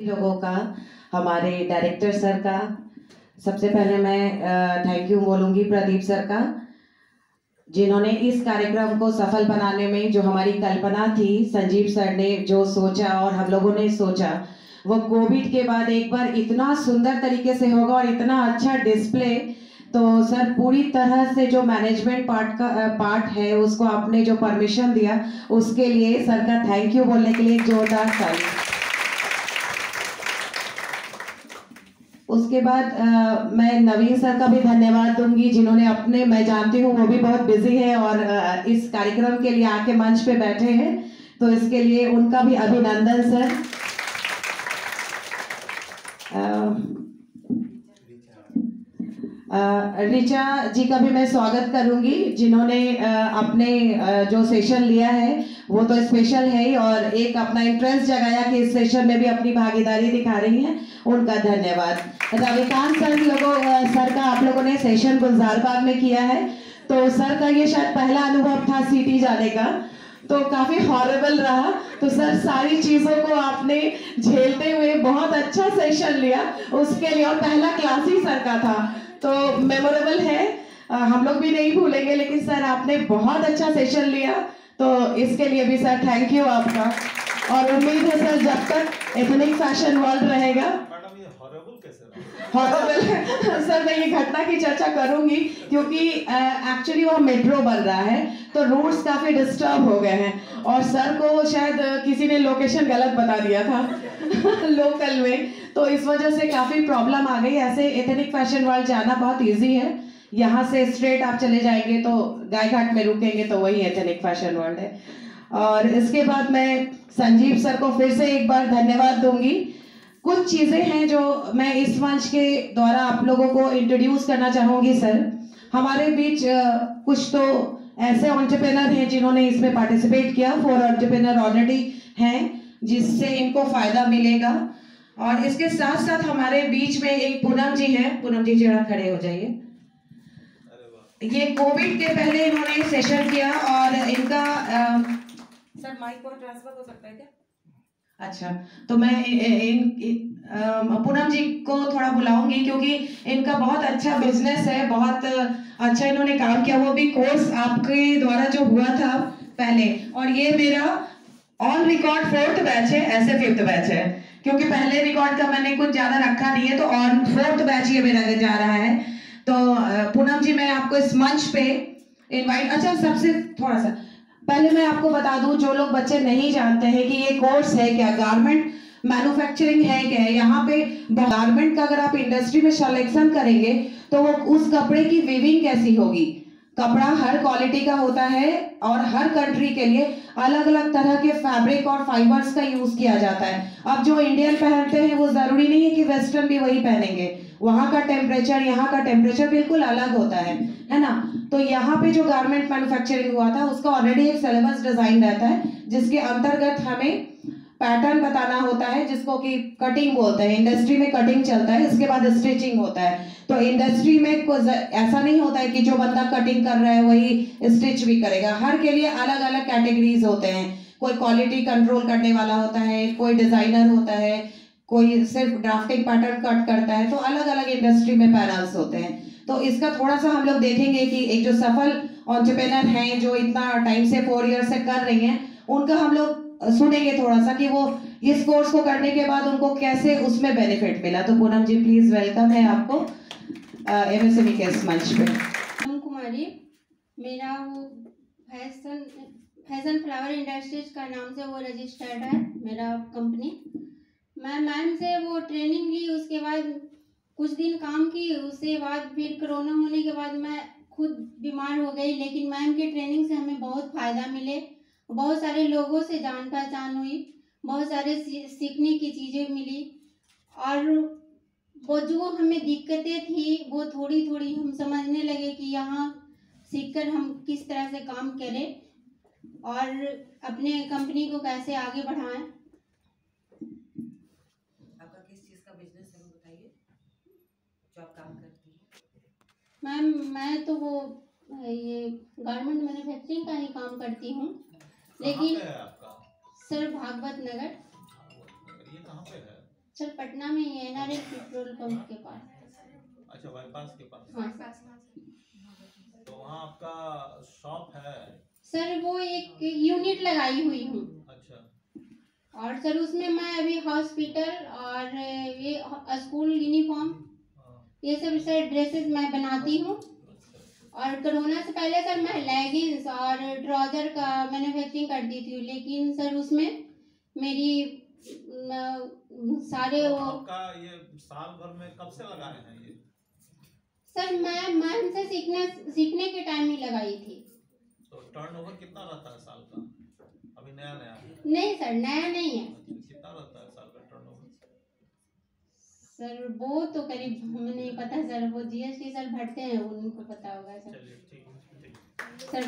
लोगों का, हमारे डायरेक्टर सर का, सबसे पहले मैं थैंक यू बोलूँगी प्रदीप सर का, जिन्होंने इस कार्यक्रम को सफल बनाने में जो हमारी कल्पना थी, संजीव सर ने जो सोचा और हम लोगों ने सोचा, वो कोविड के बाद एक बार इतना सुंदर तरीके से होगा और इतना अच्छा डिस्प्ले। तो सर पूरी तरह से जो मैनेजमेंट पार्ट है उसको आपने जो परमिशन दिया उसके लिए सर का थैंक यू बोलने के लिए जोरदार ताली। उसके बाद मैं नवीन सर का भी धन्यवाद दूंगी, जिन्होंने अपने, मैं जानती हूँ वो भी बहुत बिजी है और इस कार्यक्रम के लिए आके मंच पे बैठे हैं, तो इसके लिए उनका भी अभिनंदन सर। रिचा जी का भी मैं स्वागत करूंगी, जिन्होंने अपने जो सेशन लिया है वो तो स्पेशल है ही, और एक अपना इंटरेस्ट जगाया कि इस सेशन में भी अपनी भागीदारी दिखा रही हैं, उनका धन्यवाद। रविकांत सर का आप लोगों ने सेशन गुलजारबाग में किया है, तो सर का ये शायद पहला अनुभव था सिटी जाने का, तो काफी हॉरेबल रहा। तो सर सारी चीजों को आपने झेलते हुए बहुत अच्छा सेशन लिया उसके लिए, और पहला क्लास ही सर का था, तो मेमोरेबल है, हम लोग भी नहीं भूलेंगे। लेकिन सर आपने बहुत अच्छा सेशन लिया, तो इसके लिए भी सर थैंक यू आपका, और उम्मीद है सर जब तक एथनिक फैशन वर्ल्ड रहेगा। हॉरेबल सर मैं ये घटना की चर्चा करूंगी क्योंकि एक्चुअली वह मेट्रो बन रहा है, तो रूट्स काफी डिस्टर्ब हो गए हैं, और सर को शायद किसी ने लोकेशन गलत बता दिया था लोकल में, तो इस वजह से काफी प्रॉब्लम आ गई। ऐसे एथनिक फैशन वर्ल्ड जाना बहुत इजी है, यहाँ से स्ट्रेट आप चले जाएंगे तो गाय घाट में रुकेंगे तो वही एथनिक फैशन वर्ल्ड है। और इसके बाद मैं संजीव सर को फिर से एक बार धन्यवाद दूंगी। कुछ चीजें हैं जो मैं इस मंच के द्वारा आप लोगों को इंट्रोड्यूस करना चाहूंगी सर। हमारे बीच कुछ तो ऐसे एंटरप्रेन्योर हैं जिन्होंने इसमें पार्टिसिपेट किया, 4 एंटरप्रेन्योर ऑलरेडी हैं जिससे इनको फायदा मिलेगा, और इसके साथ साथ हमारे बीच में एक पूनम जी हैं। पूनम जी जरा खड़े हो जाइए। ये कोविड के पहले इन्होंने सेशन किया, और इनका सर माइक को ट्रांसफर हो सकता है क्या? अच्छा, तो मैं पूनम जी को थोड़ा बुलाऊंगी क्योंकि इनका बहुत अच्छा बिजनेस है, बहुत अच्छा इन्होंने काम किया, वो भी कोर्स आपके द्वारा जो हुआ था पहले, और ये मेरा ऑन रिकॉर्ड 4th बैच है, ऐसे 5th बैच है, क्योंकि पहले रिकॉर्ड का मैंने कुछ ज्यादा रखा नहीं है, तो ऑन 4th बैच ये मेरा जा रहा है। तो पूनम जी मैं आपको इस मंच पे इनवाइट, अच्छा सबसे थोड़ा सा पहले मैं आपको बता दूं, जो लोग बच्चे नहीं जानते हैं कि ये कोर्स है क्या, गारमेंट मैन्युफैक्चरिंग है क्या है। यहाँ पे गारमेंट का अगर आप इंडस्ट्री में सिलेक्शन करेंगे तो वो उस कपड़े की वीविंग कैसी होगी, कपड़ा हर क्वालिटी का होता है और हर कंट्री के लिए अलग अलग तरह के फैब्रिक और फाइबर्स का यूज किया जाता है। अब जो इंडियन पहनते हैं वो जरूरी नहीं है कि वेस्टर्न भी वही पहनेंगे, वहां का टेम्परेचर यहाँ का टेम्परेचर बिल्कुल अलग होता है ना। तो यहाँ पे जो गारमेंट मैन्युफैक्चरिंग हुआ था उसका ऑलरेडी एक सिलेबस डिजाइन रहता है, जिसके अंतर्गत हमें पैटर्न बताना होता है, जिसको कि कटिंग बोलते हैं। इंडस्ट्री में कटिंग चलता है, इसके बाद स्टिचिंग होता है। तो इंडस्ट्री में ऐसा नहीं होता है कि जो बंदा कटिंग कर रहा है वही स्टिच भी करेगा, हर के लिए अलग अलग कैटेगरीज होते हैं। कोई क्वालिटी कंट्रोल करने वाला होता है, कोई डिजाइनर होता है, कोई सिर्फ ड्राफ्टिंग पैटर्न कट करता है, तो अलग अलग इंडस्ट्री में पैनल्स होते हैं। तो इसका थोड़ा सा हम लोग देखेंगे कि एक जो सफल एंटरप्रेन्योर हैं जो इतना टाइम से 4 ईयर से कर रही हैं, उनका हम लोग सुनेंगे थोड़ा सा कि वो इस कोर्स को करने के बाद उनको कैसे उसमें बेनिफिट मिला। तो पूनम जी प्लीज, वेलकम है आपको एमएसएमई के इस मंच पे। पूनम कुमारी, मेरा वो फैशन फ्लावर इंडस्ट्रीज का नाम से वो रजिस्टर्ड है मेरा कंपनी। मैं मैम से वो ट्रेनिंग ली, उसके बाद कुछ दिन काम की, उसके बाद फिर कोरोना होने के बाद मैं खुद बीमार हो गई, लेकिन मैम के ट्रेनिंग से हमें बहुत फ़ायदा मिले, बहुत सारे लोगों से जान पहचान हुई, बहुत सारे सीखने की चीज़ें मिली, और वो जो हमें दिक्कतें थी वो थोड़ी थोड़ी हम समझने लगे कि यहाँ सीखकर हम किस तरह से काम करें और अपने कंपनी को कैसे आगे बढ़ाएं। आपका किस चीज़ का बिजनेस है बताइए, जो आप काम करती हैं? मैम मैं तो वो ये गारमेंट मैन्युफैक्चरिंग का ही काम करती हूँ, लेकिन सर भागवत नगर। ये कहाँ पे है? सर पटना में ही है, NRL पेट्रोल पंप के पास। अच्छा, बाईपास के पास। हाँ सर। तो वहाँ आपका शॉप है? सर वो एक यूनिट लगाई हुई हूँ। अच्छा। और सर उसमें मैं अभी हॉस्पिटल और ये स्कूल यूनिफॉर्म ये सब सर ड्रेसेस मैं बनाती हूँ। और कोरोना से पहले सर मैं लेगिंग्स और ट्राउजर का मैन्युफैक्चरिंग करती थी, लेकिन सर उसमें मेरी सारे तो वो आपका ये साल भर में कब से लगा रहे हैं ये? सर मैं मैम से सीखने के टाइम ही लगाई थी। तो टर्नओवर कितना रहता है साल का? अभी नया नया है? नहीं सर, नया नहीं है। कितना रहता है साल का टर्नओवर? सर वो तो करीब हमें नहीं पता सर, वो GST सर भरते हैं, उनको पता होगा सर। चलिए ठीक है, ठीक। सर